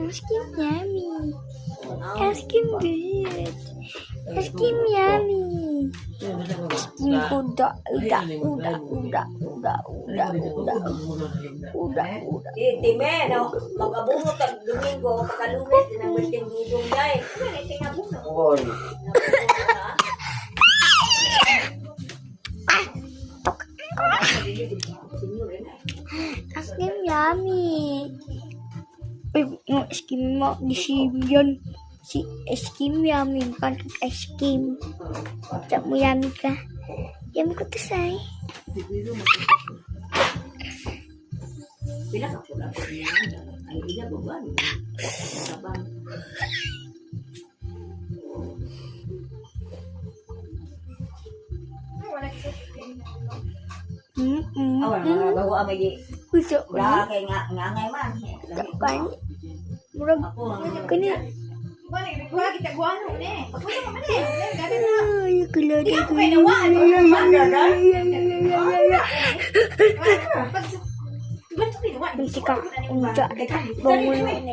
Ice cream yummy. Ice cream good. Ice cream yummy. Ice cream uda. Time, no? Mag-abungot ang Domingo, pagkalunes, din ang birthday gudong dahil. Ano yung tinabungo? Oy. Ice cream yummy. Yung ice cream mo, disib yun. Si ice cream yummy. Kan ice cream. Cak mo yummy ka. Yummy ko to say. Pila ka pula ko niya. Ay, iya ba ba? Sabang. Awan, mga bago amay di. Gusto ko Wala na. kay ngay man. Kan. Murag. Kani. Wala kita guano ni. Pagpunta ka man eh. Gabi na. Ay, kulada ko. Pwede nawaan. Ba't ito pinuwan? Hindi ka. Unja. Bangun na.